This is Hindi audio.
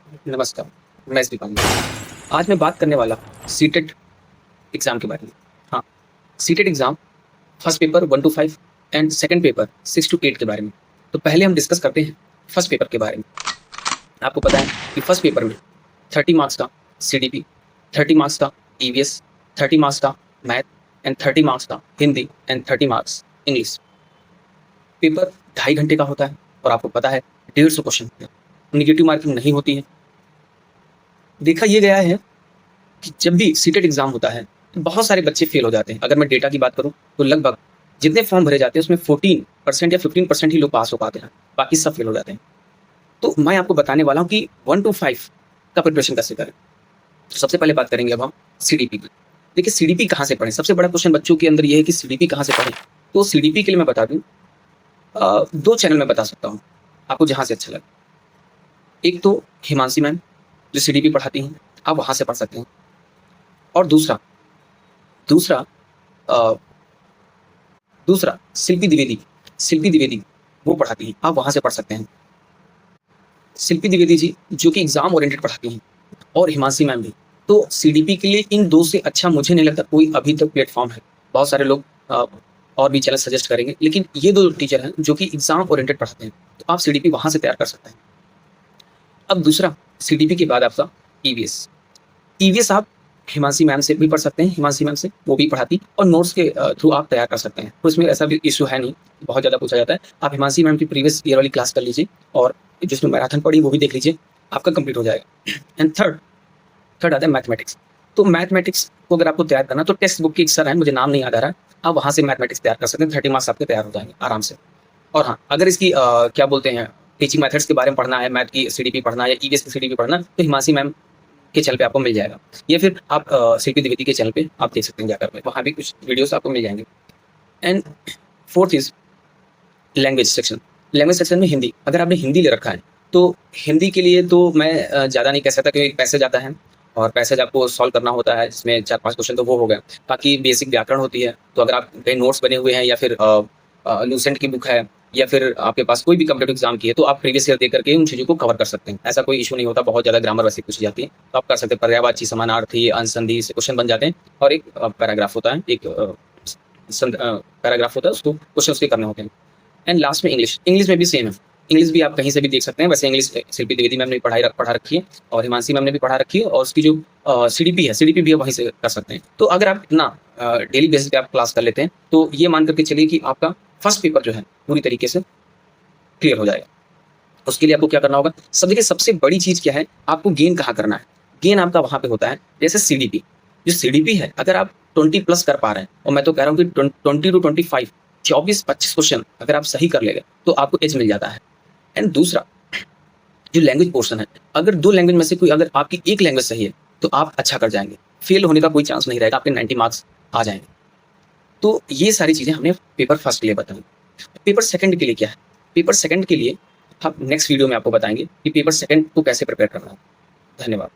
नमस्कार, मैं एसडी पांडे। आज मैं बात करने वाला सीटेट एग्ज़ाम के बारे में। हाँ, CTET exam first paper 1 to 5 and second paper 6 to 8 के बारे में। तो पहले हम डिस्कस करते हैं फर्स्ट पेपर के बारे में। आपको पता है कि फर्स्ट पेपर में 30 मार्क्स का सीडीपी, 30 मार्क्स का ईवीएस, 30 मार्क्स का मैथ एंड 30 मार्क्स का Hindi and 30 marks English. Paper 2.5 घंटे का होता है और आपको पता है 150 क्वेश्चन होते हैं। नेगेटिव मार्किंग नहीं होती है। देखा ये गया है कि जब भी सीटेट एग्जाम होता है तो बहुत सारे बच्चे फेल हो जाते हैं। अगर मैं डेटा की बात करूं तो लगभग जितने फॉर्म भरे जाते हैं उसमें 14% या 15% ही लोग पास हो पाते हैं, बाकी सब फेल हो जाते हैं। तो मैं आपको बताने वाला हूं कि 1 टू 5 का प्रिपरेशन कैसे करें। तो सबसे पहले बात करेंगे अब हम सीडीपी की। देखिए सीडीपी कहाँ से पढ़ें। सबसे बड़ा क्वेश्चन बच्चों के अंदर ये है कि सीडीपी कहाँ से पढ़ें। तो सीडीपी के लिए मैं बता दूं 2 चैनल में बता सकता हूँ, आपको जहाँ से अच्छा लगे। एक तो हिमांशी मैम जो सीडीपी पढ़ाती हैं, आप वहाँ से पढ़ सकते हैं। और दूसरा दूसरा अ, दूसरा शिल्पी द्विवेदी वो पढ़ाती हैं, आप वहाँ से पढ़ सकते हैं। शिल्पी द्विवेदी जी जो कि एग्जाम ओरिएंटेड पढ़ाती हैं और हिमांशी मैम भी। तो सीडीपी के लिए इन 2 से अच्छा मुझे नहीं लगता कोई अभी तक प्लेटफॉर्म है। बहुत सारे लोग और भी चैनल सजेस्ट करेंगे, लेकिन ये 2 टीचर हैं जो कि एग्जाम ओरिएंटेड पढ़ाते हैं, तो आप सीडीपी वहाँ से तैयार कर सकते हैं। अब दूसरा सीडीपी के बाद आपका ईवीएस। ईवीएस आप हिमांशी मैम से भी पढ़ सकते हैं, हिमांशी मैम से वो भी पढ़ाती और नोट्स के थ्रू आप तैयार कर सकते हैं। तो इसमें ऐसा भी इशू है नहीं, बहुत ज़्यादा पूछा जाता है। आप हिमांशी मैम की प्रीवियस ईयर वाली क्लास कर लीजिए और जिसमें मैराथन पढ़ी वो भी देख लीजिए, आपका कंप्लीट हो जाएगा। एंड थर्ड आता है मैथमेटिक्स। तो मैथमेटिक्स को अगर आपको तैयार करना तो टेक्स्ट बुक की एक सर है, मुझे नाम नहीं याद आ रहा है, आप वहाँ से मैथमेटिक्स तैयार कर सकते हैं। 30 मार्क्स आपके तैयार हो जाएंगे आराम से। और हाँ, अगर इसकी क्या बोलते हैं टीचिंग मेथड्स के बारे में पढ़ना है, मैथ की सीडीपी पढ़ना है या ईवीएस की सीडीपी पढ़ना, तो हिमांशी मैम के चैनल पे आपको मिल जाएगा, या फिर आप शिल्पी द्विवेदी के चैनल पे आप देख सकते हैं जाकर, वहाँ भी कुछ वीडियोस आपको मिल जाएंगे। And fourth is language section. Language section में हिंदी, अगर आपने हिंदी ले रखा है तो हिंदी के लिए तो मैं ज़्यादा नहीं कह सकता, क्योंकि पैसेज आता है और पैसेज आपको सॉल्व करना होता है, जिसमें 4-5 क्वेश्चन तो वो हो गए। बाकी बेसिक व्याकरण होती है, तो अगर आप कहीं नोट्स बने हुए हैं या फिर लूसेंट की बुक है या फिर आपके पास कोई भी कम्पिटेटिव एग्जाम की है, तो आप प्रीवियस ईयर देख करके उन चीज़ों को कवर कर सकते हैं। ऐसा कोई इशू नहीं होता, बहुत ज़्यादा ग्रामर वैसे पूछी जाती है तो आप कर सकते हैं। पर्यायवाची, समानार्थी, अनुसंधी से क्वेश्चन बन जाते हैं और एक पैराग्राफ होता है, एक पैराग्राफ होता है, उसको क्वेश्चन उसके करने होते हैं। एंड लास्ट में इंग्लिश में भी सेम है। इंग्लिश भी आप कहीं से भी देख सकते हैं। वैसे इंग्लिश शिल्पी द्विवेदी मैम ने पढ़ा रखी है और हिमांशी मैम ने भी पढ़ा रखी है, और उसकी जो सीडीपी है, सीडीपी भी आप वहीं से कर सकते हैं। तो अगर आप इतना डेली बेसिस पे आप क्लास कर लेते हैं तो ये मान करके चलिए कि आपका फर्स्ट पेपर जो है पूरी तरीके से क्लियर हो जाएगा। उसके लिए आपको क्या करना होगा, सब देखिए सबसे बड़ी चीज़ क्या है, आपको गेन कहाँ करना है। गेन आपका वहाँ पे होता है जैसे सीडीपी। जो सीडीपी है अगर आप 20 प्लस कर पा रहे हैं, और मैं तो कह रहा हूँ कि 20 टू 25 24-25 क्वेश्चन अगर आप सही कर लेंगे तो आपको एज मिल जाता है। एंड दूसरा जो लैंग्वेज पोर्शन है, अगर 2 लैंग्वेज में से कोई अगर आपकी एक लैंग्वेज सही है तो आप अच्छा कर जाएंगे, फेल होने का कोई चांस नहीं रहेगा, आपके 90 मार्क्स आ जाएंगे। तो ये सारी चीज़ें हमने पेपर फर्स्ट के लिए बताई। पेपर सेकंड के लिए क्या है, पेपर सेकंड के लिए हम नेक्स्ट वीडियो में आपको बताएंगे कि पेपर सेकंड को कैसे प्रिपेयर करना है। धन्यवाद।